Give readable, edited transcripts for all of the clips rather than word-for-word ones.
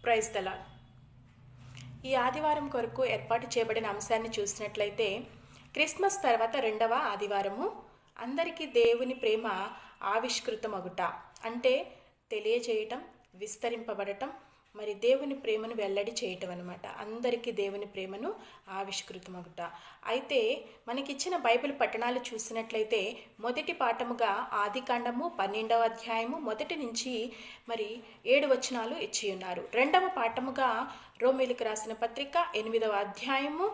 Praise the lord. ఈ ఆదివారం కొరకు ఏర్పాటు చేయబడిన అంశాన్ని చూసినట్లయితే క్రిస్మస్ తర్వాత రెండవ ఆదివారము అందరికీ దేవుని ప్రేమ ఆవిష్కృతమగుట, అంటే తెలియజేయటం, విస్తరింపబడటం, మరి దేవుని ప్రేమను వెల్లడి చేయటం అనమాట. అందరికీ దేవుని ప్రేమను ఆవిష్కృతమగుట. అయితే మనకిచ్చిన బైబిల్ పట్టణాలు చూసినట్లయితే మొదటి పాఠముగా ఆదికాండము 12వ అధ్యాయము 1 నుంచి మరి 7 వచనాలు ఇచ్చి ఉన్నారు. రెండవ పాఠముగా రోమీయులకు రాసిన పత్రిక 8వ అధ్యాయము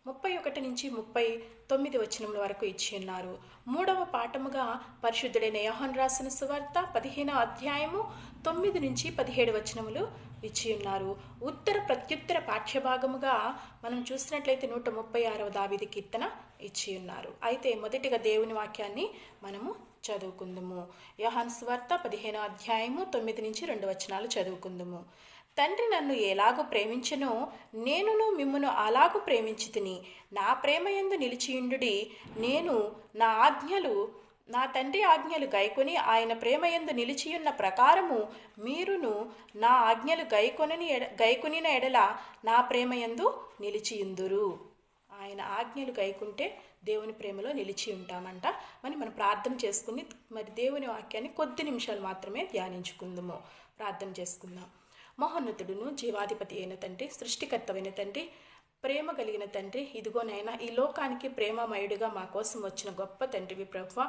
31 నుంచి 39 వచనముల వరకు ఇచ్చి ఉన్నారు. మూడవ పాఠముగా పరిశుద్ధుడైన యోహాను రాసిన సువార్త 15వ అధ్యాయము 9 నుంచి 17 వచనములు ఇచ్చి ఉన్నారు. ఉత్తర ప్రత్యుత్తర పాఠ్యభాగముగా మనం చూసినట్లయితే 136వ దావీదు కీర్తన ఇచ్చి ఉన్నారు. అయితే మొదటిగా దేవుని వాక్యాన్ని మనము చదువుకుందుము. యోహాను సువార్త 15వ అధ్యాయము 9 నుంచి 2 వచనాలు చదువుకుందుము. తండ్రి నన్ను ఎలాగూ ప్రేమించెనో నేనును మిమ్మును అలాగూ ప్రేమించితిని. నా ప్రేమయందు నిలిచియుండుడి. నేను నా తండ్రి ఆజ్ఞలు గైకొని ఆయన ప్రేమయందు నిలిచియున్న ప్రకారము మీరును నా ఆజ్ఞలు గైకొనిన ఎడల నా ప్రేమయందు నిలిచియుందురు. ఆయన ఆజ్ఞలు గైకుంటే దేవుని ప్రేమలో నిలిచి ఉంటామంట. మనం ప్రార్థన చేసుకుని మరి దేవుని వాక్యాన్ని కొద్ది నిమిషాలు మాత్రమే ధ్యానించుకుందాము. ప్రార్థన చేసుకుందాం. మహోన్నతుడును జీవాధిపతి అయిన తండ్రి, సృష్టికర్తమైన తండ్రి, ప్రేమ కలిగిన తండ్రి, ఇదిగో నైనా ఈ లోకానికి ప్రేమమయుడిగా మా కోసం వచ్చిన గొప్ప తండ్రివి ప్రభువా.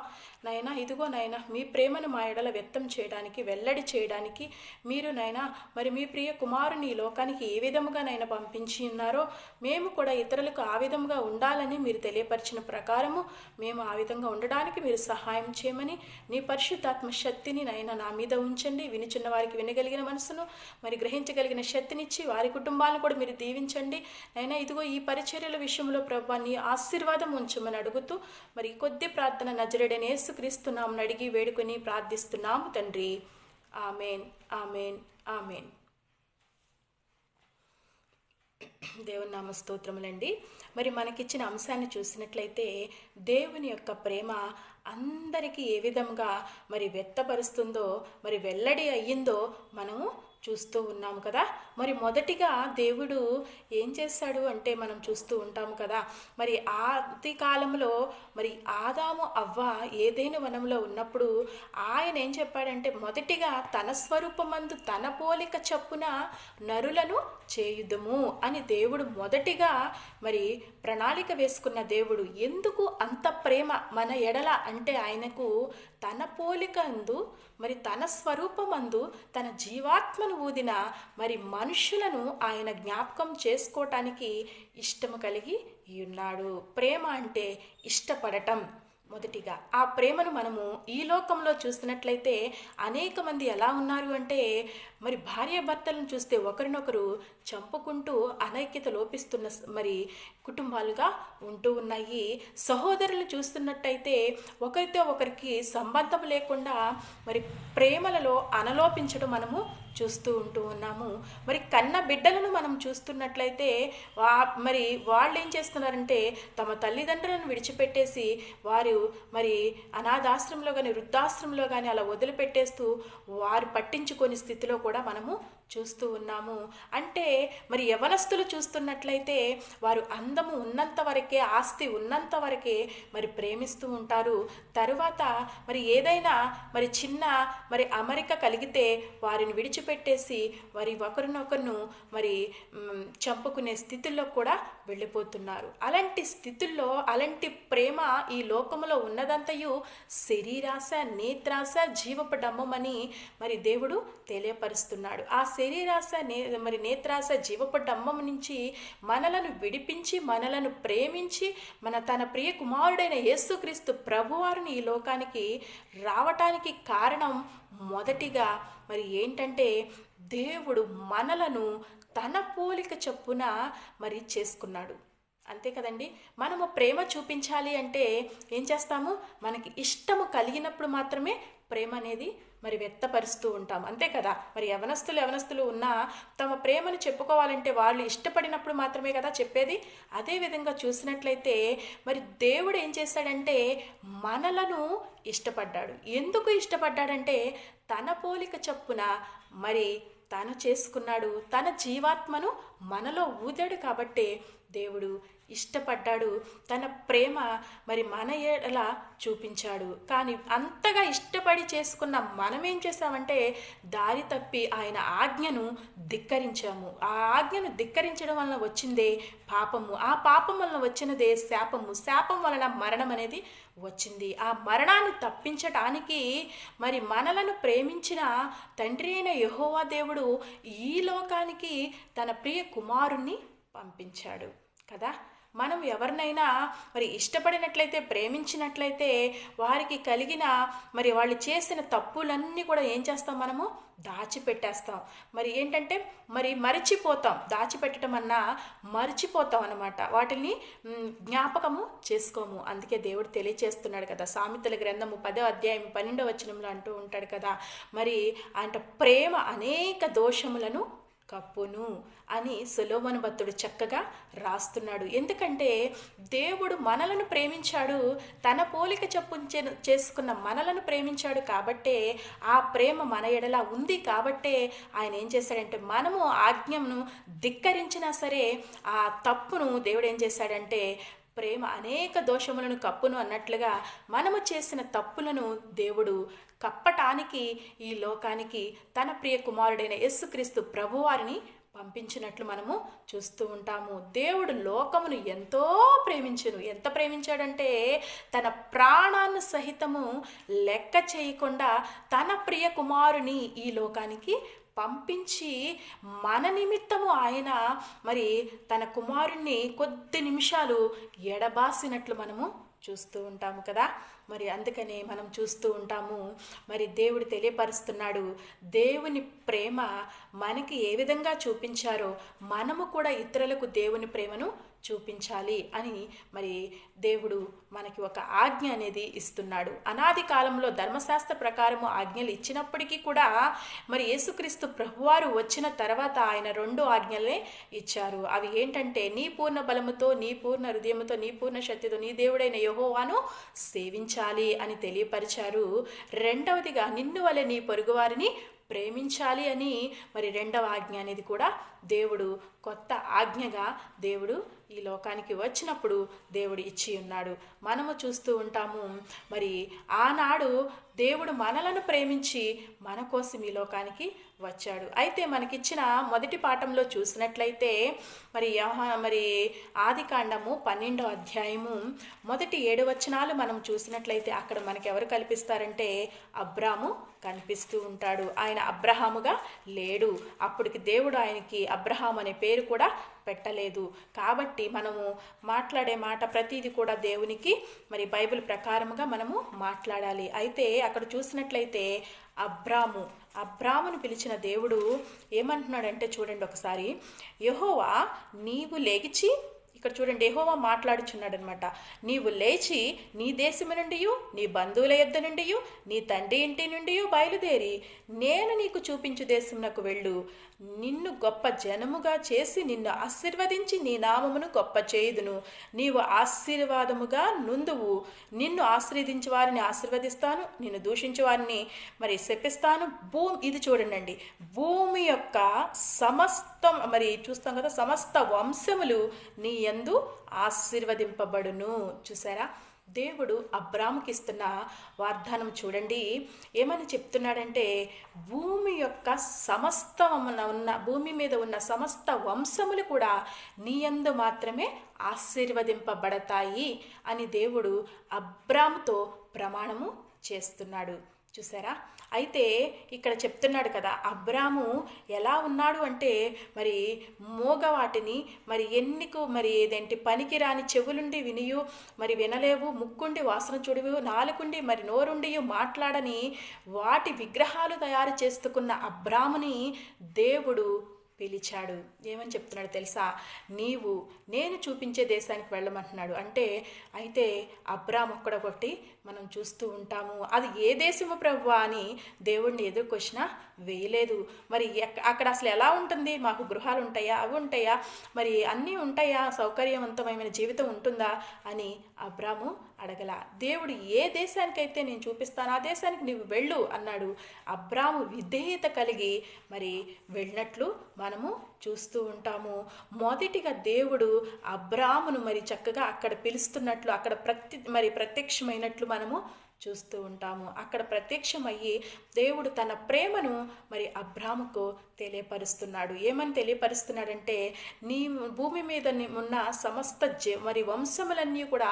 నైనా ఇదిగో నైనా మీ ప్రేమను మా ఎడల వ్యక్తం చేయడానికి, వెల్లడి చేయడానికి మీరు నైనా మరి మీ ప్రియ కుమారుని ఈ లోకానికి ఏ విధముగా నైనా పంపించి ఉన్నారో మేము కూడా ఇతరులకు ఆ విధముగా ఉండాలని మీరు తెలియపరిచిన ప్రకారము మేము ఆ విధంగా ఉండడానికి మీరు సహాయం చేయమని నీ పరిశుద్ధాత్మ శక్తిని నైనా నా మీద ఉంచండి. వినుచున్న వారికి వినగలిగిన మనసును మరి గ్రహించగలిగిన శక్తినిచ్చి వారి కుటుంబాలను కూడా మీరు దీవించండి. నైనా ఇదిగో ఈ పరిచర్యల విషయంలో ప్రభువా నీ ఆశీర్వాదం ఉంచమని అడుగుతూ మరి కొద్ది ప్రార్థన నజరేయుడైన యేసుక్రీస్తు నామమున అడిగి వేడుకొని ప్రార్థిస్తున్నాము తండ్రి. Amen, amen, amen. దేవుని నామ స్తోత్రములండి. మరి మనకిచ్చిన అంశాన్ని చూసినట్లయితే దేవుని యొక్క ప్రేమ అందరికీ ఏ విధంగా మరి వ్యక్తపరుస్తుందో, మరి వెల్లడి అయ్యిందో మనము చూస్తూ ఉన్నాము కదా. మరి మొదటిగా దేవుడు ఏం చేశాడు అంటే మనం చూస్తూ ఉంటాము కదా. మరి ఆది కాలంలో మరి ఆదాము అవ్వ ఏదైనా వనంలో ఉన్నప్పుడు ఆయన ఏం చెప్పాడంటే మొదటిగా తన స్వరూపమందు తన పోలిక చప్పున నరులను చేయుదుము అని దేవుడు మొదటిగా మరి ప్రణాళిక వేసుకున్న దేవుడు. ఎందుకు అంత ప్రేమ మన ఎడల అంటే ఆయనకు తన పోలిక అందు మరి తన స్వరూపమందు తన జీవాత్మను ఊదిన మరి మనుషులను ఆయన జ్ఞాపకం చేసుకోవటానికి ఇష్టము కలిగి ఉన్నాడు. ప్రేమ అంటే ఇష్టపడటం. మొదటిగా ఆ ప్రేమను మనము ఈ లోకంలో చూసినట్లయితే అనేక మంది ఎలా ఉన్నారు అంటే మరి భార్యాభర్తలను చూస్తే ఒకరినొకరు చంపుకుంటూ అనైక్యత లోపిస్తున్న మరి కుటుంబాలుగా ఉంటూ ఉన్నాయి. సహోదరులు చూస్తున్నట్టయితే ఒకరితో ఒకరికి సంబంధం లేకుండా మరి ప్రేమలలో అనలోపించడం మనము చూస్తూ ఉంటూ ఉన్నాము. మరి కన్న బిడ్డలను మనం చూస్తున్నట్లయితే మరి వాళ్ళు ఏం చేస్తున్నారంటే తమ తల్లిదండ్రులను విడిచిపెట్టేసి వారు మరి అనాథాశ్రమంలో కానీ వృద్ధాశ్రమంలో కానీ అలా వదిలిపెట్టేస్తూ వారు పట్టించుకొని స్థితిలో కూడా మనము చూస్తూ ఉన్నాము. అంటే మరి యవనస్తులు చూస్తున్నట్లయితే వారు అందము ఉన్నంత వరకే, ఆస్తి ఉన్నంత వరకే మరి ప్రేమిస్తూ ఉంటారు. తరువాత మరి ఏదైనా మరి చిన్న మరి అమరిక కలిగితే వారిని విడిచిపెట్టేసి మరి ఒకరినొకరును మరి చంపుకునే స్థితుల్లో కూడా వెళ్ళిపోతున్నారు. అలాంటి స్థితుల్లో అలాంటి ప్రేమ ఈ లోకములో ఉన్నదంతయు శరీరాశ, నేత్రాశ, జీవపు డంబమని మరి దేవుడు తెలియపరుస్తున్నాడు. ఆ శరీరాశ మరి నేత్రాశ, జీవపు డంబం నుంచి మనలను విడిపించి మనలను ప్రేమించి తన ప్రియ కుమారుడైన యేసుక్రీస్తు ప్రభువారిని ఈ లోకానికి రావటానికి కారణం మొదటిగా మరి ఏంటంటే దేవుడు మనలను తన పోలిక చొప్పున మరి చేసుకున్నాడు. అంతే కదండి. మనము ప్రేమ చూపించాలి అంటే ఏం చేస్తాము? మనకి ఇష్టము కలిగినప్పుడు మాత్రమే ప్రేమ అనేది మరి వ్యక్తపరుస్తూ ఉంటాం. అంతే కదా. మరి యవనస్తులు ఉన్నా తమ ప్రేమను చెప్పుకోవాలంటే వాళ్ళు ఇష్టపడినప్పుడు మాత్రమే కదా చెప్పేది. అదేవిధంగా చూసినట్లయితే మరి దేవుడు ఏం చేశాడంటే మనలను ఇష్టపడ్డాడు. ఎందుకు ఇష్టపడ్డాడంటే తన పోలిక చొప్పున మరి తాను చేసుకున్నాడు. తన జీవాత్మను మనలో ఊదాడు కాబట్టే దేవుడు ఇష్టపడ్డాడు. తన ప్రేమ మరి మన ఎడల చూపించాడు. కానీ అంతగా ఇష్టపడి చేసుకున్న మనం ఏం చేసామంటే దారి తప్పి ఆయన ఆజ్ఞను ధిక్కరించాము. ఆ ఆజ్ఞను ధిక్కరించడం వలన వచ్చిందే పాపము. ఆ పాపం వలన వచ్చినదే శాపము. శాపం వలన మరణం అనేది వచ్చింది. ఆ మరణాన్ని తప్పించటానికి మరి మనలను ప్రేమించిన తండ్రి అయిన యెహోవా దేవుడు ఈ లోకానికి తన ప్రియ కుమారుణ్ణి పంపించాడు కదా. మనం ఎవరినైనా మరి ఇష్టపడినట్లయితే, ప్రేమించినట్లయితే వారికి కలిగిన మరి వాళ్ళు చేసిన తప్పులన్నీ కూడా ఏం చేస్తాం, మనము దాచిపెట్టేస్తాం. మరి ఏంటంటే మరి మరిచిపోతాం. దాచిపెట్టడం అన్నా మరిచిపోతాం అన్నమాట. వాటిని జ్ఞాపకము చేసుకోము. అందుకే దేవుడు తెలియచేస్తున్నాడు కదా, సామెతల గ్రంథము 10వ అధ్యాయం 12వ వచనంలో అంటూ ఉంటాడు కదా, మరి ఆయన ప్రేమ అనేక దోషములను కప్పును అని సొలొమోను భక్తుడు చక్కగా రాస్తున్నాడు. ఎందుకంటే దేవుడు మనలను ప్రేమించాడు, తన పోలిక చొప్పున చేసుకున్న మనలను ప్రేమించాడు కాబట్టే ఆ ప్రేమ మన ఎడలా ఉంది కాబట్టే ఆయన ఏం చేశాడంటే మనము ఆజ్ఞను ధిక్కరించినా సరే ఆ తప్పును దేవుడు ఏం చేశాడంటే ప్రేమ అనేక దోషములను కప్పును అన్నట్లుగా మనము చేసిన తప్పులను దేవుడు కప్పటానికి ఈ లోకానికి తన ప్రియ కుమారుడైన యేసుక్రీస్తు ప్రభువారిని పంపించినట్లు మనము చూస్తూ ఉంటాము. దేవుడు లోకమును ఎంతో ప్రేమించును. ఎంత ప్రేమించాడంటే తన ప్రాణాన్ని సహితము లెక్క చేయకుండా తన ప్రియ కుమారుని ఈ లోకానికి పంపించి మన నిమిత్తము ఆయన మరి తన కుమారుణ్ణి కొద్ది నిమిషాలు ఎడబాసినట్లు మనము చూస్తూ ఉంటాము కదా. మరి అందుకనే మనం చూస్తూ ఉంటాము, మరి దేవుడు తెలియపరుస్తున్నాడు దేవుని ప్రేమ మనకి ఏ విధంగా చూపించారో మనము కూడా ఇతరులకు దేవుని ప్రేమను చూపించాలి అని మరి దేవుడు మనకి ఒక ఆజ్ఞ అనేది ఇస్తున్నాడు. అనాది కాలంలో ధర్మశాస్త్ర ప్రకారము ఆజ్ఞలు ఇచ్చినప్పటికీ కూడా మరి యేసుక్రీస్తు ప్రభువారు వచ్చిన తర్వాత ఆయన 2 ఆజ్ఞలే ఇచ్చారు. అవి ఏంటంటే నీ పూర్ణ బలముతో, నీ పూర్ణ హృదయముతో, నీ పూర్ణ శక్తితో నీ దేవుడైన యెహోవాను సేవించాలి అని తెలియపరిచారు. రెండవదిగా నిన్ను వలె నీ పొరుగువారిని ప్రేమించాలి అని మరి 2వ ఆజ్ఞ అనేది కూడా దేవుడు కొత్త ఆజ్ఞగా దేవుడు ఈ లోకానికి వచ్చినప్పుడు దేవుడు ఇచ్చి ఉన్నాడు. మనము చూస్తూ ఉంటాము, మరి ఆనాడు దేవుడు మనలను ప్రేమించి మన కోసం ఈ లోకానికి వచ్చాడు. అయితే మనకిచ్చిన మొదటి పాఠంలో చూసినట్లయితే మరి ఆదికాండము 12వ అధ్యాయము మొదటి 7 వచనాలు మనం చూసినట్లయితే అక్కడ మనకి ఎవరు కనిపిస్తారంటే అబ్రాము కనిపిస్తూ ఉంటాడు. ఆయన అబ్రహాముగా లేడు. అప్పటికి దేవుడు ఆయనకి అబ్రహాం అనే పేరు కూడా పెట్టలేదు. కాబట్టి మనము మాట్లాడే మాట ప్రతిదీ కూడా దేవునికి మరి బైబిల్ ప్రకారముగా మనము మాట్లాడాలి. అయితే అక్కడ చూసినట్లయితే అబ్రామును పిలిచిన దేవుడు ఏమంటున్నాడంటే చూడండి ఒకసారి, యెహోవా నీవు లేచి, ఇక్కడ చూడండి యెహోవా మాట్లాడుచున్నాడు అనమాట, నీవు లేచి నీ దేశము నుండి నీ బంధువుల యొద్ద నుండి నీ తండ్రి ఇంటి నుండి బయలుదేరి నేను నీకు చూపించు దేశమునకు వెళ్ళు. నిన్ను గొప్ప జనముగా చేసి నిన్ను ఆశీర్వదించి నీ నామమును గొప్ప చేయుదును. నీవు ఆశీర్వాదముగా నుందువు. నిన్ను ఆశీర్వదించే వారిని ఆశీర్వదిస్తాను, నిన్ను దూషించే వారిని మరి శపిస్తాను. ఇది చూడండి, భూమి యొక్క సమస్తం మరి చూస్తాం కదా, సమస్త వంశములు నీ యందు ఆశీర్వదింపబడును. చూసారా, దేవుడు అబ్రాముకి ఇస్తున్న వాగ్దానం చూడండి. ఏమని చెప్తున్నాడంటే భూమి యొక్క భూమి మీద ఉన్న సమస్త వంశములు కూడా నీ యందు మాత్రమే ఆశీర్వదింపబడతాయి అని దేవుడు అబ్రాముతో ప్రమాణము చేస్తున్నాడు. చూసారా, అయితే ఇక్కడ చెప్తున్నాడు కదా, అబ్రాము ఎలా ఉన్నాడు అంటే మరి మోగవాటిని మరి ఎన్నికు మరి ఏదేంటి పనికి రాని చెవులుండి వినియు మరి వినలేవు, ముక్కుండి వాసన చూడవు, నాలుగుండి మరి నోరుండి మాట్లాడని వాటి విగ్రహాలు తయారు చేసుకున్న అబ్రాముని దేవుడు పిలిచాడు. ఏమని చెప్తున్నాడు తెలుసా, నేను చూపించే దేశానికి వెళ్ళమంటున్నాడు. అయితే అబ్రాము ఒక్కడొకటి మనం చూస్తూ ఉంటాము. అది ఏ దేశము ప్రభువా అని దేవుణ్ణి ఎదురు క్వశ్చన్ వేయలేదు. మరి అక్కడ అసలు ఎలా ఉంటుంది? మాకు గృహాలు ఉంటాయా, అవి ఉంటాయా, మరి అన్నీ ఉంటాయా, సౌకర్యవంతమైన జీవితం ఉంటుందా అని అబ్రాము అడగల. దేవుడు ఏ దేశానికైతే నేను చూపిస్తాను ఆ దేశానికి నీవు వెళ్ళు అన్నాడు. అబ్రాము విధేయత కలిగి మరి వెళ్ళినట్లు మనము చూస్తూ ఉంటాము. మొదటిగా దేవుడు అబ్రామును మరి చక్కగా అక్కడ పిలుస్తున్నట్లు, అక్కడ ప్రత్యక్షమైనట్లు మనము చూస్తూ ఉంటాము. అక్కడ ప్రత్యక్షమయ్యి దేవుడు తన ప్రేమను మరి అబ్రాముకు తెలియపరుస్తున్నాడు. ఏమని తెలియపరుస్తున్నాడంటే, నీ భూమి మీద ఉన్న సమస్త మరి వంశములన్నీ కూడా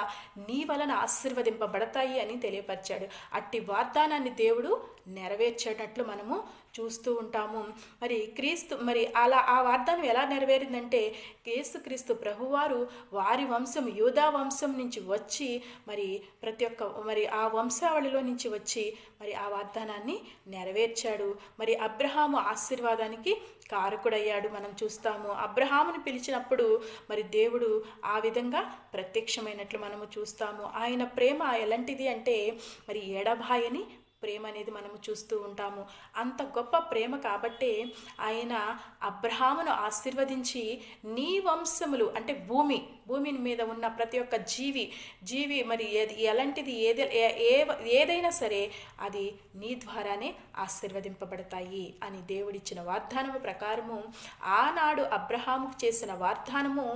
నీ వలన ఆశీర్వదింపబడతాయి అని తెలియపరిచాడు. అట్టి వాగ్దానాన్ని దేవుడు నెరవేర్చేటట్లు మనము చూస్తూ ఉంటాము. మరి క్రీస్తు మరి అలా ఆ వాగ్దానం ఎలా నెరవేరిందంటే, యేసుక్రీస్తు ప్రభువారు వారి వంశం యూదా వంశం నుంచి వచ్చి మరి ప్రతి ఒక్క మరి ఆ వంశావళిలో నుంచి వచ్చి మరి ఆ వాగ్దానాన్ని నెరవేర్చాడు. మరి అబ్రహాము ఆశీర్వాదానికి కారకుడయ్యాడు. మనం చూస్తాము. అబ్రహాముని పిలిచినప్పుడు మరి దేవుడు ఆ విధంగా ప్రత్యక్షమైనట్లు మనము చూస్తాము. ఆయన ప్రేమ ఎలాంటిది అంటే మరి ఎడబాయని ప్రేమ అనేది మనము చూస్తూ ఉంటాము. అంత గొప్ప ప్రేమ కాబట్టే ఆయన అబ్రహామును ఆశీర్వదించి నీ వంశములు అంటే భూమి మీద ఉన్న ప్రతి ఒక్క జీవి మరి ఎలాంటిది ఏదైనా సరే అది నీ ద్వారానే ఆశీర్వదింపబడతాయి అని దేవుడిచ్చిన వాగ్దానము ప్రకారము ఆనాడు అబ్రహాముకు చేసిన వాగ్దానము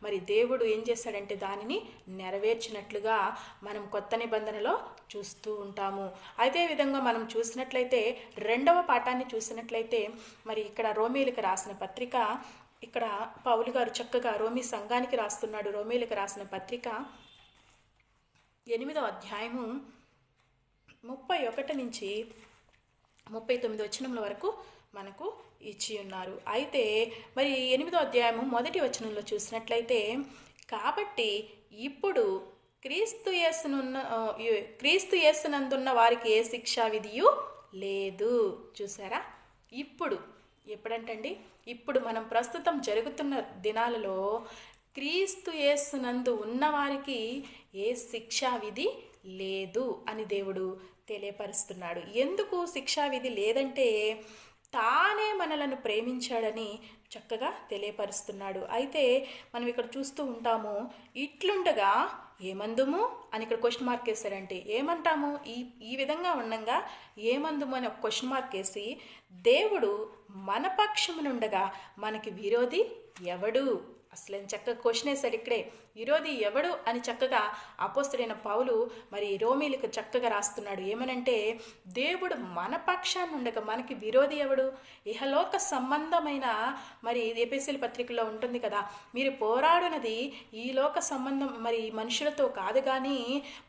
మరి దేవుడు ఏం చేశాడంటే దానిని నెరవేర్చినట్లుగా మనం కొత్త నిబంధనలో చూస్తూ ఉంటాము. అదే విధంగా మనం చూసినట్లయితే రెండవ పాఠాన్ని చూసినట్లయితే మరి ఇక్కడ రోమీయులకు రాసిన పత్రిక, ఇక్కడ పౌలు గారు చక్కగా రోమీ సంఘానికి రాస్తున్నాడు. రోమీయులకు రాసిన పత్రిక 8వ అధ్యాయము 31 నుంచి 39 వచనముల వరకు మనకు ఇచ్చి ఉన్నారు. అయితే మరి 8వ అధ్యాయము 1వ వచనంలో చూసినట్లయితే, కాబట్టి ఇప్పుడు క్రీస్తు యేసునందున్న వారికి ఏ శిక్షా విధియు లేదు. చూసారా? ఎప్పుడంటండి? ఇప్పుడు మనం ప్రస్తుతం జరుగుతున్న దినాలలో క్రీస్తు యేసునందు ఉన్నవారికి ఏ శిక్షా విధి లేదు అని దేవుడు తెలియపరుస్తున్నాడు. ఎందుకు శిక్షా విధి లేదంటే తానే మనలను ప్రేమించాడని చక్కగా తెలియపరుస్తున్నాడు. అయితే మనం ఇక్కడ చూస్తూ ఉంటాము, ఇట్లుండగా ఏమందుము అని ఇక్కడ క్వశ్చన్ మార్క్ వేశారంటే ఏమంటాము? ఈ విధంగా ఉండగా ఏమందుము అని ఒక క్వశ్చన్ మార్క్ వేసి, దేవుడు మన పక్షమునుండగా మనకి విరోధి ఎవడు? అసలు చక్కగా క్వశ్చన్ వేశాడు ఇక్కడే. విరోధి ఎవడు అని చక్కగా అపోస్తలుడైన పౌలు మరి రోమీయులకు చక్కగా రాస్తున్నాడు. ఏమనంటే, దేవుడు మన పక్షాన్ని ఉండగా మనకి విరోధి ఎవడు? ఇహలోక సంబంధమైన మరి ఎఫెసీయుల పత్రికలో ఉంటుంది కదా, మీరు పోరాడునది ఈ లోక సంబంధం మరి మనుషులతో కాదు కానీ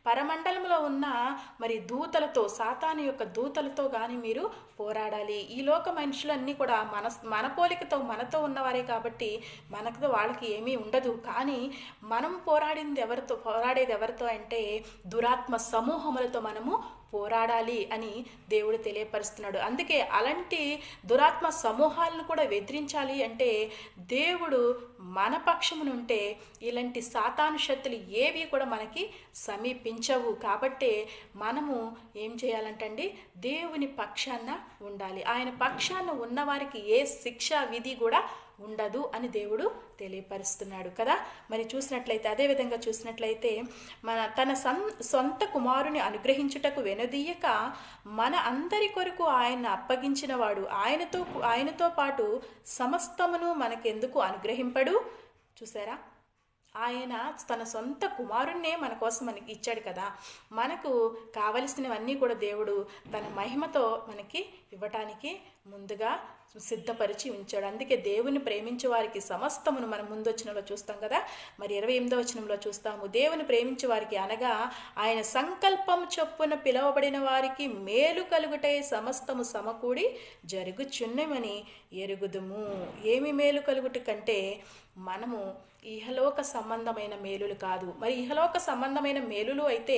పరమండలంలో ఉన్న మరి దూతలతో, సాతాను యొక్క దూతలతో కానీ మీరు పోరాడాలి. ఈ లోక మనుషులన్నీ కూడా మన పోలికతో మనతో ఉన్నవారే కాబట్టి మనకు వాళ్ళకి ఏమీ ఉండదు. కానీ మనం పోరాడేది ఎవరితో అంటే దురాత్మ సమూహములతో మనము పోరాడాలి అని దేవుడు తెలియపరుస్తున్నాడు. అందుకే అలాంటి దురాత్మ సమూహాలను కూడా ఎదిరించాలి అంటే దేవుడు మన పక్షమునుంటే ఇలాంటి సాతాను శక్తులు ఏవి కూడా మనకి సమీపించవు. కాబట్టే మనము ఏం చేయాలంటండి, దేవుని పక్షాన ఉండాలి. ఆయన పక్షాన ఉన్నవారికి ఏ శిక్షా విధి కూడా ఉండదు అని దేవుడు తెలియపరుస్తున్నాడు కదా. మరి చూసినట్లయితే అదేవిధంగా చూసినట్లయితే తన సొంత కుమారుని అనుగ్రహించుటకు వెనుదీయక మన అందరి కొరకు ఆయన అప్పగించిన వాడు ఆయనతో పాటు సమస్తమును మనకెందుకు అనుగ్రహింపడు? చూసారా? ఆయన తన సొంత కుమారుణ్ణే మన కోసం మనకి ఇచ్చాడు కదా. మనకు కావలసినవన్నీ కూడా దేవుడు తన మహిమతో మనకి ఇవ్వటానికి ముందుగా సిద్ధపరిచి ఉంచాడు. అందుకే దేవుని ప్రేమించే వారికి సమస్తమును మనం ముందు వచనంలో చూస్తాం కదా. మరి 28వ వచనంలో చూస్తాము, దేవుని ప్రేమించే వారికి అనగా ఆయన సంకల్పం చొప్పున పిలువబడిన వారికి మేలు కలుగుటై సమస్తము సమకూడి జరుగుచున్నమని ఎరుగుదుము. ఏమి మేలు కలుగుట కంటే మనము ఇహలోక సంబంధమైన మేలులు కాదు. మరి ఇహలోక సంబంధమైన మేలులు అయితే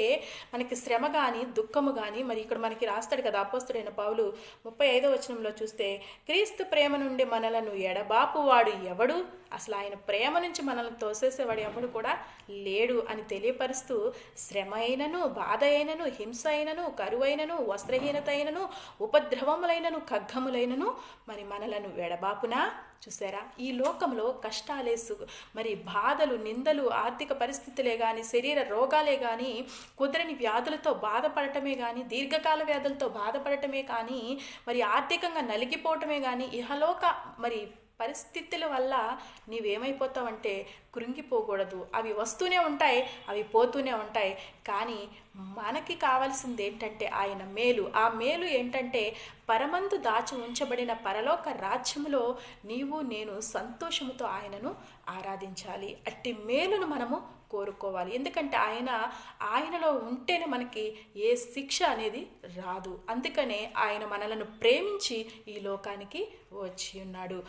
మనకి శ్రమ కానీ దుఃఖము కానీ, మరి ఇక్కడ మనకి రాస్తాడు కదా అపోస్తలుడైన పౌలు 35వ వచనంలో చూస్తే, క్రీస్తు ప్రేమ నుండి మనలను ఎడబాపువాడు ఎవడు అసలు ఆయన ప్రేమ నుంచి మనల్ని తోసేసేవాడు ఎవడు కూడా లేడు అని తెలియపరుస్తూ శ్రమ అయినను, బాధ అయినను, హింస అయినను, కరువైనను, వస్త్రహీనత అయినను, ఉపద్రవములైనను, ఖడ్గములైనను మరి మనలను వెడబాపునా. చూసారా, ఈ లోకంలో మరి బాధలు, నిందలు, ఆర్థిక పరిస్థితులే కానీ, శరీర రోగాలే కానీ, కుదరని వ్యాధులతో బాధపడటమే కానీ, దీర్ఘకాల వ్యాధులతో బాధపడటమే కానీ, మరి ఆర్థికంగా నలిగిపోవటమే కానీ, ఇహలోక మరి పరిస్థితుల వల్ల నీవేమైపోతావంటే కృంగిపోకూడదు. అవి వస్తూనే ఉంటాయి, అవి పోతూనే ఉంటాయి. కానీ మనకి కావాల్సింది ఏంటంటే ఆయన మేలు. ఆ మేలు ఏంటంటే పరమందు దాచి ఉంచబడిన పరలోక రాజ్యములో నీవు నేను సంతోషముతో ఆయనను ఆరాధించాలి. అట్టి మేలును మనము కోరుకోవాలి. ఎందుకంటే ఆయనలో ఉంటేనే మనకి ఏ శిక్ష అనేది రాదు. అందుకనే ఆయన మనలను ప్రేమించి ఈ లోకానికి వచ్చి ఉన్నాడు.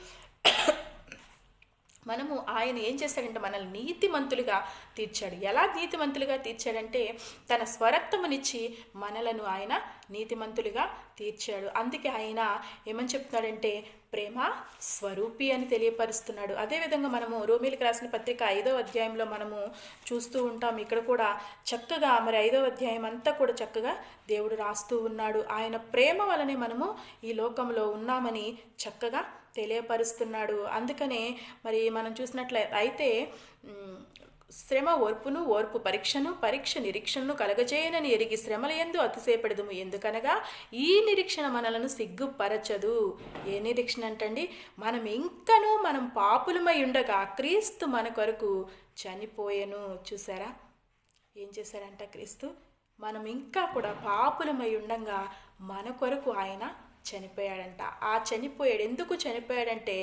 మనము ఆయన ఏం చేశాడంటే మనల్ని నీతిమంతులుగా తీర్చాడు. ఎలా నీతిమంతులుగా తీర్చాడంటే తన స్వరక్తమునిచ్చి మనలను ఆయన నీతిమంతులుగా తీర్చాడు. అందుకే ఆయన ఏమని చెప్తున్నాడంటే ప్రేమ స్వరూపి అని తెలియపరుస్తున్నాడు. అదేవిధంగా మనము రోమీలకు రాసిన పత్రిక 5వ అధ్యాయంలో మనము చూస్తూ ఉంటాం. ఇక్కడ కూడా చక్కగా మరి 5వ అధ్యాయం అంతా కూడా చక్కగా దేవుడు రాస్తూ ఉన్నాడు. ఆయన ప్రేమ వలనే మనము ఈ లోకంలో ఉన్నామని చక్కగా తెలియపరుస్తున్నాడు. అందుకనే మరి మనం చూసినట్లయితే శ్రమ ఓర్పును, ఓర్పు పరీక్షను, పరీక్ష నిరీక్షణను కలగజేయనని ఎరిగి శ్రమల యందు అతిశయపడదుము. ఎందుకనగా ఈ నిరీక్షణ మనలను సిగ్గుపరచదు. ఏ నిరీక్షణ అంటండి? మనం పాపులమై ఉండగా క్రీస్తు మన కొరకు చనిపోయెను. చూసారా, ఏం చేశాడంట క్రీస్తు? మనం ఇంకా కూడా పాపులమై ఉండగా మన కొరకు ఆయన చనిపోయాడంట. ఆ చనిపోయాడు. ఎందుకు చనిపోయాడంటే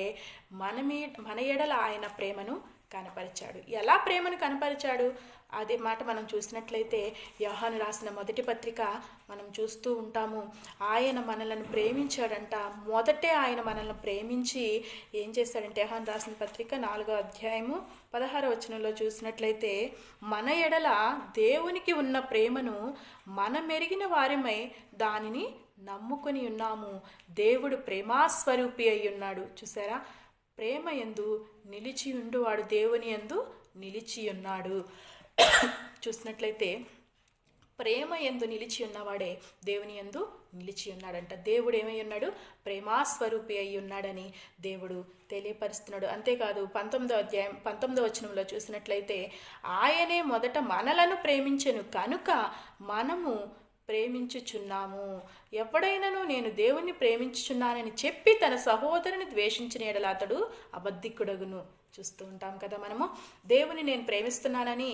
మన ఎడల ఆయన ప్రేమను కనపరిచాడు. ఎలా ప్రేమను కనపరిచాడు అదే మాట మనం చూసినట్లయితే యోహాను రాసిన మొదటి పత్రిక మనం చూస్తూ ఉంటాము. ఆయన మనలను ప్రేమించాడంట. మొదటే ఆయన మనల్ని ప్రేమించి ఏం చేశాడంటే యోహాను రాసిన పత్రిక 4వ అధ్యాయము 16వ వచనంలో చూసినట్లయితే మన ఎడల దేవునికి ఉన్న ప్రేమను మనమెరిగిన వారిమై దానిని నమ్ముకొని ఉన్నాము. దేవుడు ప్రేమాస్వరూపి అయి ఉన్నాడు. చూసారా, ప్రేమ యందు నిలిచి ఉండువాడు దేవుని యందు నిలిచి ఉన్నాడు. చూసినట్లయితే ప్రేమ యందు నిలిచి ఉన్నవాడే దేవుని యందు నిలిచి ఉన్నాడంట. దేవుడు ఏమై ఉన్నాడు? ప్రేమాస్వరూపి అయి ఉన్నాడని దేవుడు తెలియపరుస్తున్నాడు. అంతేకాదు 19వ వచనంలో చూసినట్లయితే ఆయనే మొదట మనలను ప్రేమించెను కనుక మనము ప్రేమించుచున్నాము. ఎవడైనను నేను దేవుణ్ణి ప్రేమించుచున్నానని చెప్పి తన సహోదరుని ద్వేషించిన ఎడల అతడు అబద్ధికుడగును. చూస్తూ ఉంటాం కదా మనము. దేవుని నేను ప్రేమిస్తున్నానని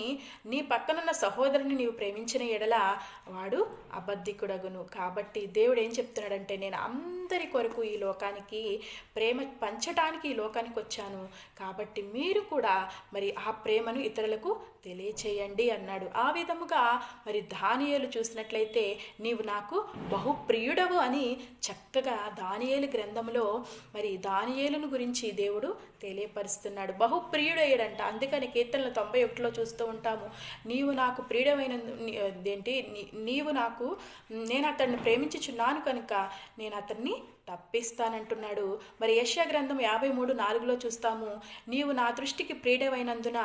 నీ పక్కనున్న సహోదరుని నీవు ప్రేమించిన ఎడల వాడు అబద్ధికుడగును. కాబట్టి దేవుడు ఏం చెప్తున్నాడంటే నేను అందరి కొరకు ఈ లోకానికి ప్రేమ పంచటానికి ఈ లోకానికి వచ్చాను. కాబట్టి మీరు కూడా మరి ఆ ప్రేమను ఇతరులకు తెలియచేయండి అన్నాడు. ఆ విధముగా మరి దానియేలు చూసినట్లయితే నీవు నాకు బహుప్రియుడవు అని చక్కగా దానియేలు గ్రంథంలో మరి దానియేలును గురించి దేవుడు తెలియపరుస్తున్నాడు. బహుప్రియుడయ్యాడంట. అందుకని కీర్తనల 91లో చూస్తూ ఉంటాము. నీవు నాకు ప్రియుడమైన నేను అతన్ని ప్రేమించుచున్నాను కనుక నేను అతన్ని తప్పిస్తానంటున్నాడు. మరి యెషయా గ్రంథం 53:4లో చూస్తాము. నీవు నా దృష్టికి ప్రియుడవైనందున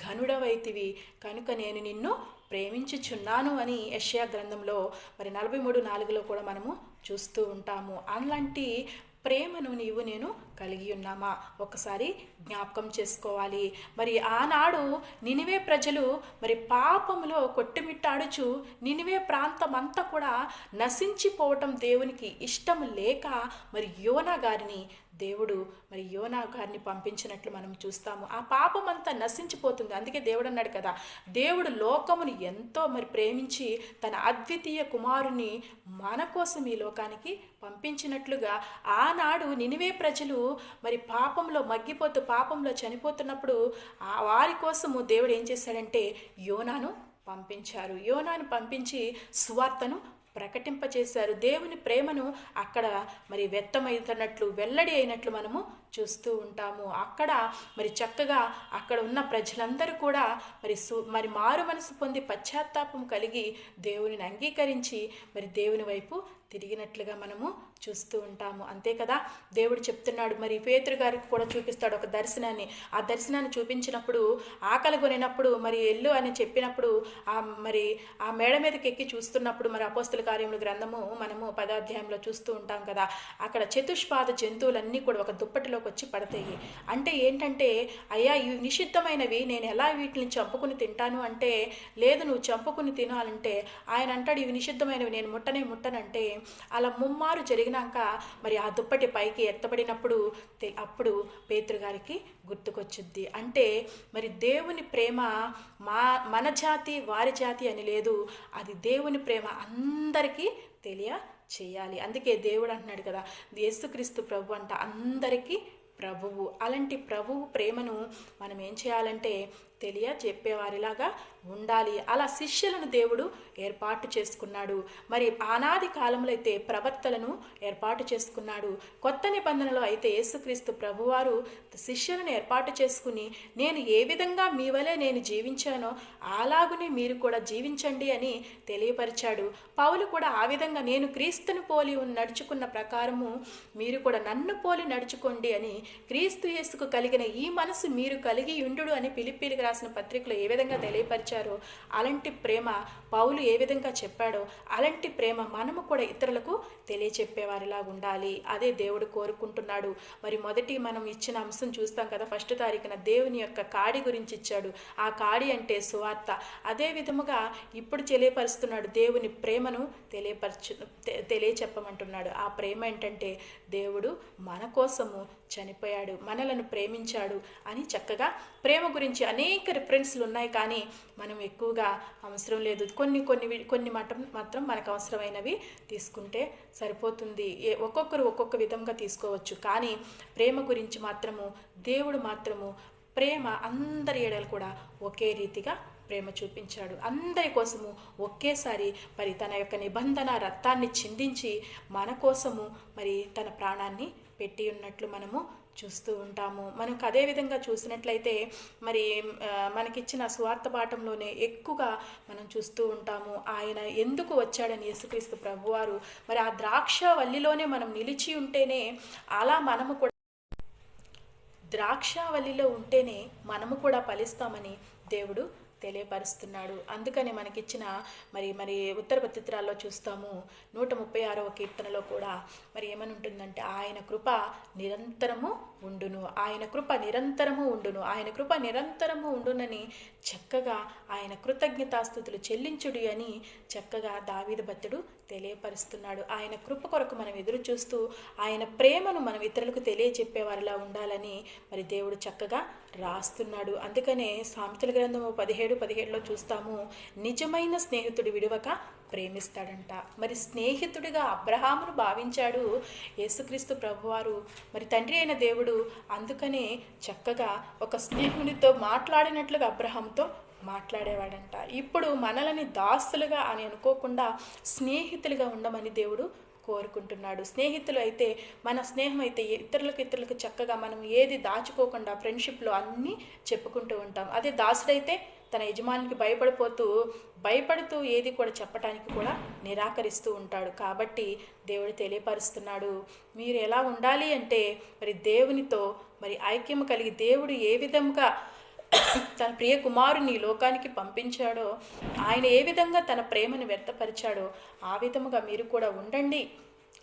ఘనుడవైతివి కనుక నేను నిన్ను ప్రేమించుచున్నాను అని యెషయా గ్రంథంలో మరి 43:4లో కూడా మనము చూస్తూ ఉంటాము. అలాంటి ప్రేమను నేను కలిగి ఉన్నామా ఒకసారి జ్ఞాపకం చేసుకోవాలి. మరి ఆనాడు నినివే ప్రజలు మరి పాపములో కొట్టుమిట్టాడుచు నినివే ప్రాంతం అంతా కూడా నశించిపోవటం దేవునికి ఇష్టం లేక మరి యోనా గారిని దేవుడు మరి యోనా గారిని పంపించినట్లు మనం చూస్తాము. ఆ పాపం అంతా నశించిపోతుంది. అందుకే దేవుడు అన్నాడు కదా, దేవుడు లోకమును ఎంతో మరి ప్రేమించి తన అద్వితీయ కుమారుని మన కోసం ఈ లోకానికి పంపించినట్లుగా ఆనాడు నినివే ప్రజలు మరి పాపంలో పాపంలో చనిపోతున్నప్పుడు వారి కోసము దేవుడు ఏం చేశాడంటే యోనాను పంపించారు. యోనాను పంపించి సువార్తను ప్రకటింపచేశారు. దేవుని ప్రేమను అక్కడ మరి వ్యక్తమవుతున్నట్లు వెల్లడి అయినట్లు మనము చూస్తూ ఉంటాము. అక్కడ మరి చక్కగా అక్కడ ఉన్న ప్రజలందరూ కూడా మరి మారు మనసు పొంది పశ్చాత్తాపం కలిగి దేవునిని అంగీకరించి మరి దేవుని వైపు తిరిగినట్లుగా మనము చూస్తూ ఉంటాము. అంతే కదా, దేవుడు చెప్తున్నాడు. మరి పేతురు గారికి కూడా చూపిస్తాడు ఒక దర్శనాన్ని. ఆ దర్శనాన్ని చూపించినప్పుడు ఆకలి కొనినప్పుడు మరి ఎల్లు అని చెప్పినప్పుడు మరి ఆ మేడ మీదకి ఎక్కి చూస్తున్నప్పుడు మరి అపోస్తుల కార్యముల గ్రంథము మనము 10వ అధ్యాయంలో చూస్తూ ఉంటాం కదా, అక్కడ చతుష్పాద జంతువులన్నీ కూడా ఒక దుప్పటిలోకి వచ్చి పడతాయి. అంటే ఏంటంటే, అయ్యా ఇవి నిషిద్ధమైనవి, నేను ఎలా వీటిని చంపుకుని తింటాను అంటే, లేదు నువ్వు చంపుకుని తినాలంటే ఆయన అంటాడు ఇవి నిషిద్ధమైనవి, నేను ముట్టనంటే అలా ముమ్మారు జరిగినాక మరి ఆ దుప్పటి పైకి ఎత్తబడినప్పుడు అప్పుడు పేతురు గారికి గుర్తుకొచ్చుద్ది. అంటే మరి దేవుని ప్రేమ మన జాతి వారి జాతి అని లేదు, అది దేవుని ప్రేమ అందరికీ చేయాలి. అందుకే దేవుడు అంటున్నాడు కదా, యేసుక్రీస్తు ప్రభు అంట అందరికీ ప్రభువు. అలాంటి ప్రభువు ప్రేమను మనం ఏం చేయాలంటే చెప్పేవారిలాగా ఉండాలి. అలా శిష్యులను దేవుడు ఏర్పాటు చేసుకున్నాడు. మరి ఆనాది కాలంలో అయితే ప్రవక్తలను ఏర్పాటు చేసుకున్నాడు. కొత్త నిబంధనలో అయితే యేసుక్రీస్తు ప్రభువారు శిష్యులను ఏర్పాటు చేసుకుని నేను ఏ విధంగా మీ వలె నేను జీవించానో అలాగునే మీరు కూడా జీవించండి అని తెలియపరిచాడు. పౌలు కూడా ఆ విధంగా నేను క్రీస్తుని పోలి నడుచుకున్న ప్రకారము మీరు కూడా నన్ను పోలి నడుచుకోండి అని, క్రీస్తు యేసుకు కలిగిన ఈ మనసు మీరు కలిగి ఉండు అని ఫిలిప్పీయులకు రాసిన పత్రికలో ఏ విధంగా తెలియపరిచారో అలాంటి ప్రేమ పౌలు ఏ విధంగా చెప్పాడో అలాంటి ప్రేమ మనము కూడా ఇతరులకు తెలియచెప్పేవారిలాగా ఉండాలి. అదే దేవుడు కోరుకుంటున్నాడు. మరి మొదటి మనం ఇచ్చిన అంశం చూస్తాం కదా, 1వ తారీఖున దేవుని యొక్క కాడి గురించి ఇచ్చాడు. ఆ కాడి అంటే సువార్త. అదే విధముగా ఇప్పుడు తెలియపరుస్తున్నాడు, దేవుని ప్రేమను తెలియచెప్పమంటున్నాడు. ఆ ప్రేమ ఏంటంటే దేవుడు మన కోసము చనిపోయాడు, మనలను ప్రేమించాడు అని చక్కగా ప్రేమ గురించి అనేక రిఫరెన్స్లు ఉన్నాయి. కానీ మనం ఎక్కువగా అవసరం లేదు, కొన్ని మాత్రం మనకు అవసరమైనవి తీసుకుంటే సరిపోతుంది. ఒక్కొక్కరు ఒక్కొక్క విధంగా తీసుకోవచ్చు. కానీ ప్రేమ గురించి మాత్రము దేవుడు మాత్రము ప్రేమ అందరి ఎడలు కూడా ఒకే రీతిగా ప్రేమ చూపించాడు. అందరి కోసము ఒకేసారి మరి తన యొక్క నిబంధన రక్తాన్ని చిందించి మన కోసము మరి తన ప్రాణాన్ని పెట్టి ఉన్నట్లు మనము చూస్తూ ఉంటాము. మనకు అదే విధంగా చూసినట్లయితే మరి మనకిచ్చిన స్వార్థ పాఠంలోనే ఎక్కువగా మనం చూస్తూ ఉంటాము. ఆయన ఎందుకు వచ్చాడని యేసుక్రీస్తు ప్రభువారు మరి ఆ ద్రాక్ష వల్లిలోనే మనం నిలిచి ఉంటేనే అలా మనము కూడా ద్రాక్షావల్లిలో ఉంటేనే మనము కూడా ఫలిస్తామని దేవుడు తెలియపరుస్తున్నాడు. అందుకని మనకిచ్చిన మరి ఉత్తర పత్రికల్లో చూస్తాము 136వ కీర్తనలో కూడా మరి ఏమని ఉంటుందంటే, ఆయన కృప నిరంతరము ఉండును, ఆయన కృప నిరంతరము ఉండును, ఆయన కృప నిరంతరము ఉండునని చక్కగా ఆయన కృతజ్ఞతాస్తుతులు చెల్లించుడి అని చక్కగా దావీదు భక్తుడు తెలియపరుస్తున్నాడు. ఆయన కృప కొరకు మనం ఎదురు చూస్తూ ఆయన ప్రేమను మనం ఇతరులకు తెలియచెప్పేవారిలా ఉండాలని మరి దేవుడు చక్కగా రాస్తున్నాడు. అందుకనే సామెతల గ్రంథము 17:17లో చూస్తాము, నిజమైన స్నేహితుడు విడువక ప్రేమిస్తాడంట. మరి స్నేహితుడిగా అబ్రహామును భావించాడు యేసుక్రీస్తు ప్రభువారు, మరి తండ్రి అయిన దేవుడు. అందుకనే చక్కగా ఒక స్నేహితుడితో మాట్లాడినట్లుగా అబ్రహాంతో మాట్లాడేవాడంట. ఇప్పుడు మనలని దాసులుగా అని అనుకోకుండా స్నేహితులుగా ఉండమని దేవుడు కోరుకుంటున్నాడు. స్నేహితులు అయితే మన స్నేహం అయితే ఇతరులకు చక్కగా మనం ఏది దాచుకోకుండా ఫ్రెండ్షిప్లో అన్నీ చెప్పుకుంటూ ఉంటాం. అదే దాసుడైతే తన యజమానికి భయపడుతూ ఏది కూడా చెప్పడానికి కూడా నిరాకరిస్తూ ఉంటాడు. కాబట్టి దేవుడు తెలియపరుస్తున్నాడు, మీరు ఎలా ఉండాలి అంటే మరి దేవునితో మరి ఐక్యము కలిగి దేవుడు ఏ విధంగా తన ప్రియ కుమారుని లోకానికి పంపించాడో, ఆయన ఏ విధంగా తన ప్రేమను వ్యక్తపరిచాడో ఆ విధముగా మీరు కూడా ఉండండి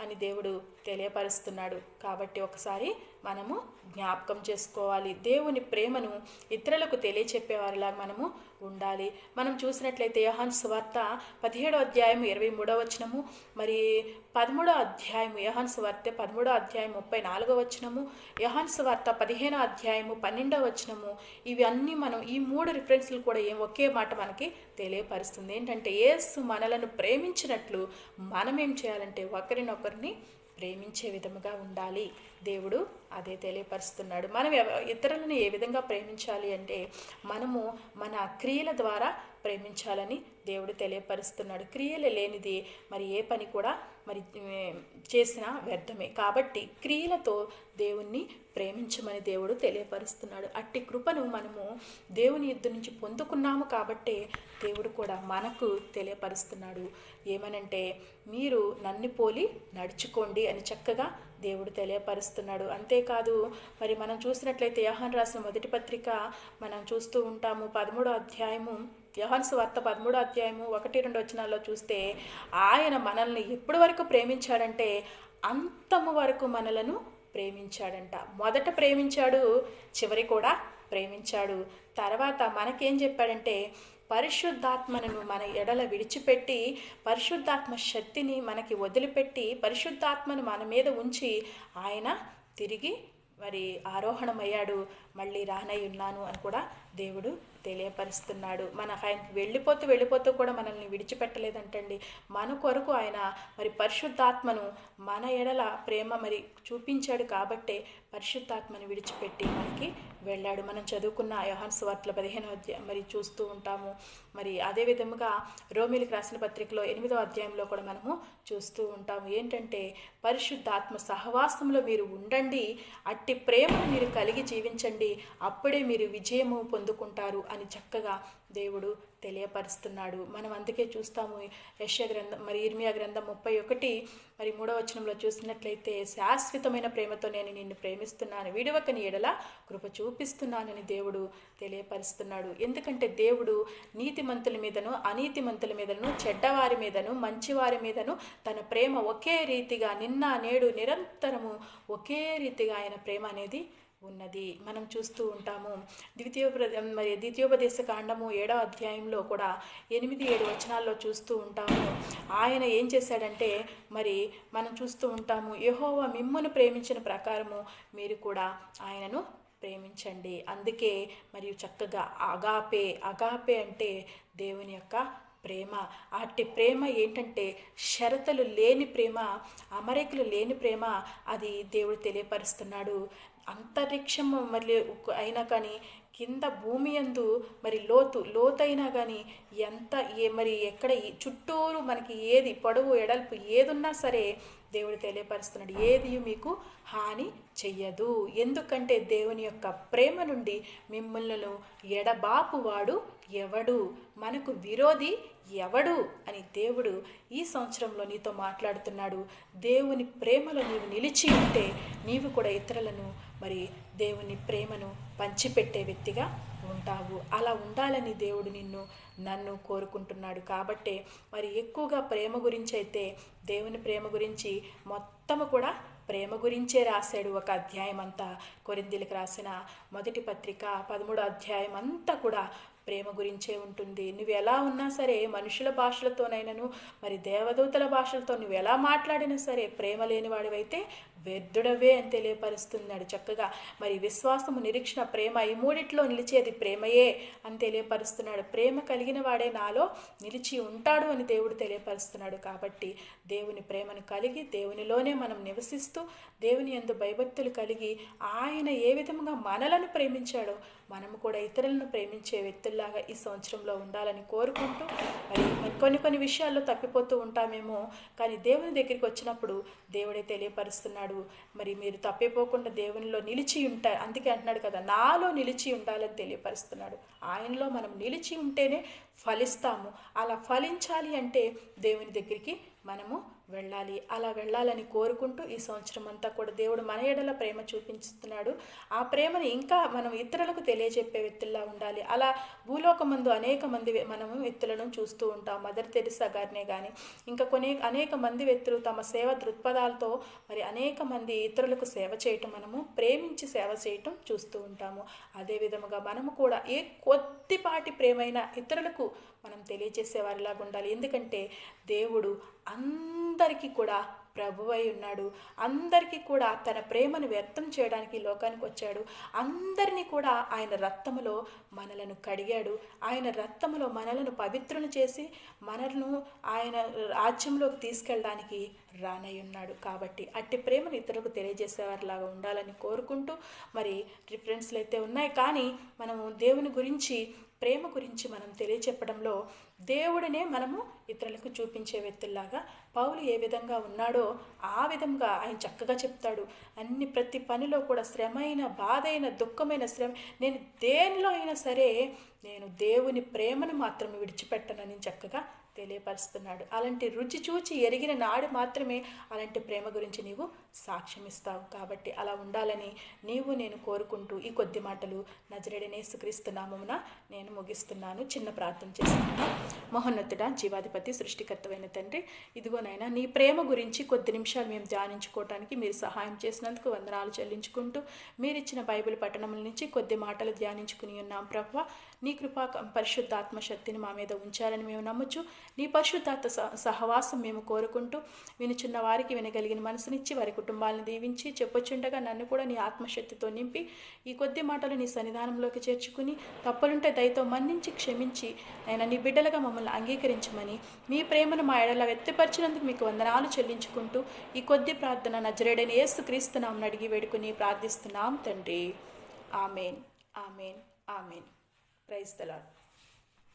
అని దేవుడు తెలియపరుస్తున్నాడు. కాబట్టి ఒకసారి మనము జ్ఞాపకం చేసుకోవాలి, దేవుని ప్రేమను ఇతరులకు తెలియచెప్పేవారిలా మనము ఉండాలి. మనం చూసినట్లయితే యోహాను సువార్త 17వ అధ్యాయం 23వ వచనము, మరి 13వ అధ్యాయం యోహాను సువార్త 13వ అధ్యాయం 34వ వచనము, యోహాను సువార్త 15వ అధ్యాయము 12వ వచనము, ఇవి అన్నీ మనం ఈ 3 రిఫరెన్స్లు కూడా ఒకే మాట మనకి తెలియపరుస్తుంది. ఏంటంటే యేసు మనలను ప్రేమించినట్లు మనం ఏం చేయాలంటే ఒకరినొకరిని ప్రేమించే విధముగా ఉండాలి. దేవుడు అదే తెలియపరుస్తున్నాడు. మనం ఇతరులను ఏ విధంగా ప్రేమించాలి అంటే మనము మన క్రియల ద్వారా ప్రేమించాలని దేవుడు తెలియపరుస్తున్నాడు. క్రియలు లేనిది మరి ఏ పని కూడా మరి చేసినా వ్యర్థమే. కాబట్టి క్రియలతో దేవుణ్ణి ప్రేమించమని దేవుడు తెలియపరుస్తున్నాడు. అట్టి కృపను మనము దేవుని యుద్ధ నుంచి పొందుకున్నాము కాబట్టే దేవుడు కూడా మనకు తెలియపరుస్తున్నాడు. ఏమనంటే మీరు నన్ను పోలి నడుచుకోండి అని చక్కగా దేవుడు తెలియపరుస్తున్నాడు. అంతేకాదు మరి మనం చూసినట్లయితే యోహాను రాసిన మొదటి పత్రిక మనం చూస్తూ ఉంటాము. 13వ అధ్యాయము, యోహాను సువార్త 13వ అధ్యాయము 1-2 వచనాల్లో చూస్తే ఆయన మనల్ని ఎప్పటి వరకు ప్రేమించాడంటే అంతము వరకు మనలను ప్రేమించాడంట. మొదట ప్రేమించాడు, చివరి కూడా ప్రేమించాడు. తర్వాత మనకేం చెప్పాడంటే పరిశుద్ధాత్మను మన ఎడల విడిచిపెట్టి పరిశుద్ధాత్మ శక్తిని మనకి వదిలిపెట్టి పరిశుద్ధాత్మను మన మీద ఉంచి ఆయన తిరిగి మరి ఆరోహణమయ్యాడు. మళ్ళీ రానై ఉన్నాను అని కూడా దేవుడు తెలియపరుస్తున్నాడు. మన ఆయనకి వెళ్ళిపోతూ కూడా మనల్ని విడిచిపెట్టలేదంటండి. మన కొరకు ఆయన మరి పరిశుద్ధాత్మను మన ఎడల ప్రేమ మరి చూపించాడు కాబట్టే పరిశుద్ధాత్మను విడిచిపెట్టి మనకి వెళ్ళాడు. మనం చదువుకున్న యోహాను సువార్తల 15వ అధ్యాయం మరి చూస్తూ ఉంటాము. మరి అదే విధముగా రోమీయులకు రాసిన పత్రికలో 8వ అధ్యాయంలో కూడా మనము చూస్తూ ఉంటాము. ఏంటంటే పరిశుద్ధాత్మ సహవాసంలో మీరు ఉండండి, అట్టి ప్రేమను మీరు కలిగి జీవించండి, అప్పుడే మీరు విజయము పొందుకుంటారు అని చక్కగా దేవుడు తెలియపరుస్తున్నాడు. మనం అందుకే చూస్తాము యెషయా గ్రంథం మరి ఇర్మియా గ్రంథం 31 మరి 3వ వచనంలో చూసినట్లయితే శాశ్వతమైన ప్రేమతో నేను నిన్ను ప్రేమిస్తున్నాను, విడువక నీ ఎడల కృప చూపిస్తున్నానని దేవుడు తెలియపరుస్తున్నాడు. ఎందుకంటే దేవుడు నీతిమంతుల మీదను అనీతిమంతుల మీదను చెడ్డవారి మీదను మంచివారి మీదను తన ప్రేమ ఒకే రీతిగా నిన్న నేడు నిరంతరము ఒకే రీతిగా ఆయన ప్రేమ అనేది ఉన్నది మనం చూస్తూ ఉంటాము. ద్వితీయోపదేశ కాండము 7వ అధ్యాయంలో కూడా 8-7 వచనాల్లో చూస్తూ ఉంటాము. ఆయన ఏం చేశాడంటే మరి మనం చూస్తూ ఉంటాము, యెహోవా మిమ్మును ప్రేమించిన ప్రకారము మీరు కూడా ఆయనను ప్రేమించండి. అందుకే మరియు చక్కగా అగాపే అంటే దేవుని యొక్క ప్రేమ. అట్టి ప్రేమ ఏంటంటే షరతులు లేని ప్రేమ, అమరికలు లేని ప్రేమ. అది దేవుడు తెలియపరుస్తున్నాడు. అంతరిక్షం మరి అయినా కానీ కింద భూమి యందు మరి లోతైనా కానీ ఎంత మరి ఎక్కడ చుట్టూరు మనకి ఏది పొడవు ఎడల్పు ఏదున్నా సరే దేవుడు తెలియపరుస్తున్నాడు, ఏది మీకు హాని చెయ్యదు. ఎందుకంటే దేవుని యొక్క ప్రేమ నుండి మిమ్మల్ని ఎడబాపువాడు ఎవడు, మనకు విరోధి ఎవడు అని దేవుడు ఈ సంవత్సరంలో నీతో మాట్లాడుతున్నాడు. దేవుని ప్రేమలో నీవు నిలిచి ఉంటే నీవు కూడా ఇతరులను మరి దేవుని ప్రేమను పంచిపెట్టే వ్యక్తిగా ఉంటావు. అలా ఉండాలని దేవుడు నన్ను కోరుకుంటున్నాడు. కాబట్టే మరి ఎక్కువగా ప్రేమ గురించి అయితే దేవుని ప్రేమ గురించి మొత్తము కూడా ప్రేమ గురించే రాశాడు. ఒక అధ్యాయం అంతా కొరింథీయులకు రాసిన మొదటి పత్రిక 13వ అధ్యాయం అంతా కూడా ప్రేమ గురించే ఉంటుంది. నువ్వు ఎలా ఉన్నా సరే, మనుషుల భాషలతోనైనాను మరి దేవదూతల భాషలతో నువ్వు ఎలా మాట్లాడినా సరే ప్రేమ లేని వాడివైతే వ్యర్థుడవే అని తెలియపరుస్తున్నాడు. చక్కగా మరి విశ్వాసము, నిరీక్షణ, ప్రేమ ఈ మూడిట్లో నిలిచేది ప్రేమయే అని తెలియపరుస్తున్నాడు. ప్రేమ కలిగిన వాడే నాలో నిలిచి ఉంటాడు అని దేవుడు తెలియపరుస్తున్నాడు. కాబట్టి దేవుని ప్రేమను కలిగి దేవునిలోనే మనం నివసిస్తూ దేవుని యందు భయభక్తులు కలిగి ఆయన ఏ విధంగా మనలను ప్రేమించాడో మనము కూడా ఇతరులను ప్రేమించే వ్యక్తుల్లాగా ఈ సంవత్సరంలో ఉండాలని కోరుకుంటూ మరి కొన్ని విషయాల్లో తప్పిపోతూ ఉంటామేమో, కానీ దేవుని దగ్గరికి వచ్చినప్పుడు దేవుడే తెలియపరుస్తున్నాడు. మరి మీరు తప్పిపోకుండా దేవునిలో నిలిచి ఉంటారు. అందుకే అంటున్నాడు కదా, నాలో నిలిచి ఉండాలని తెలియపరుస్తున్నాడు. ఆయనలో మనం నిలిచి ఉంటేనే ఫలిస్తాము. అలా ఫలించాలి అంటే దేవుని దగ్గరికి మనము వెళ్ళాలి. అలా వెళ్ళాలని కోరుకుంటూ ఈ సంవత్సరం అంతా కూడా దేవుడు మన ఎడల ప్రేమ చూపించుతున్నాడు. ఆ ప్రేమను ఇంకా మనం ఇతరులకు తెలియజెప్పే వ్యక్తుల్లా ఉండాలి. అలా భూలోకమందు అనేక మంది మనము వ్యక్తులను చూస్తూ ఉంటాం. మదర్ తెరిసా గారినే కానీ ఇంకా అనేక మంది వ్యక్తులు తమ సేవ దృక్పథాలతో మరి అనేక మంది ఇతరులకు సేవ చేయటం, మనము ప్రేమించి సేవ చేయటం చూస్తూ ఉంటాము. అదే విధముగా మనము కూడా ఏ కొద్దిపాటి ప్రేమైన ఇతరులకు మనం తెలియజేసే వారిలాగా ఉండాలి. ఎందుకంటే దేవుడు అందరికీ కూడా ప్రభువై ఉన్నాడు. అందరికీ కూడా తన ప్రేమను వ్యక్తం చేయడానికి లోకానికి వచ్చాడు. అందరినీ కూడా ఆయన రక్తములో మనలను కడిగాడు. ఆయన రక్తములో మనలను పవిత్రులను చేసి మనలను ఆయన రాజ్యంలోకి తీసుకెళ్ళడానికి రానై ఉన్నాడు. కాబట్టి అట్టి ప్రేమను ఇతరులకు తెలియజేసేవారిలాగా ఉండాలని కోరుకుంటూ, మరి రిఫరెన్స్లు అయితే ఉన్నాయి, కానీ మనము దేవుని గురించి, ప్రేమ గురించి మనం తెలియచెప్పడంలో దేవుడినే మనము ఇతరులకు చూపించే వ్యక్తుల్లాగా పౌలు ఏ విధంగా ఉన్నాడో ఆ విధంగా ఆయన చక్కగా చెప్తాడు. ప్రతి పనిలో కూడా శ్రమైన, బాధైన, దుఃఖమైన శ్రమ, నేను దేనిలో అయినా సరే నేను దేవుని ప్రేమను మాత్రం విడిచిపెట్టనని చక్కగా తెలియపరుస్తున్నాడు. అలాంటి రుచి చూచి ఎరిగిన నాడు మాత్రమే అలాంటి ప్రేమ గురించి నీవు సాక్ష్యం ఇస్తావు. కాబట్టి అలా ఉండాలని నేను కోరుకుంటూ ఈ కొద్ది మాటలు నజరేయుడైన యేసుక్రీస్తు నామమున నేను ముగిస్తున్నాను. చిన్న ప్రార్థన చేస్తున్నాను. మహోన్నతుడా, జీవాధిపతి, సృష్టికర్తమైన తండ్రి, ఇదిగోనైనా నీ ప్రేమ గురించి కొద్ది నిమిషాలు మేము ధ్యానించుకోవటానికి మీరు సహాయం చేసినందుకు వందనాలు చెల్లించుకుంటూ, మీరిచ్చిన బైబిల్ పఠనముల నుంచి కొద్ది మాటలు ధ్యానించుకుని ఉన్నాం ప్రభువా. నీ కృపా పరిశుద్ధాత్మ శక్తిని మా మీద ఉంచాలని మేము నమ్ముచు, నీ పరిశుద్ధాత్మ సహవాసం మేము కోరుకుంటూ, వినుచున్న వారికి వినగలిగిన మనసునిచ్చి వారి కుటుంబాలను దీవించి, చెప్పొచ్చుండగా నన్ను కూడా నీ ఆత్మశక్తితో నింపి ఈ కొద్ది మాటలు నీ సన్నిధానంలోకి చేర్చుకుని, తప్పులుంటే దయతో మన్నించి క్షమించి ఆయన నీ బిడ్డలుగా మమ్మల్ని అంగీకరించమని, మీ ప్రేమను మా ఎడల వ్యక్తపరిచినందుకు మీకు వందనాలు చెల్లించుకుంటూ ఈ కొద్ది ప్రార్థన నజరేయుడైన యేసుక్రీస్తు నామమున అడిగి వేడుకుని ప్రార్థిస్తున్నాం తండ్రి. Amen, amen, amen. Praise the lord.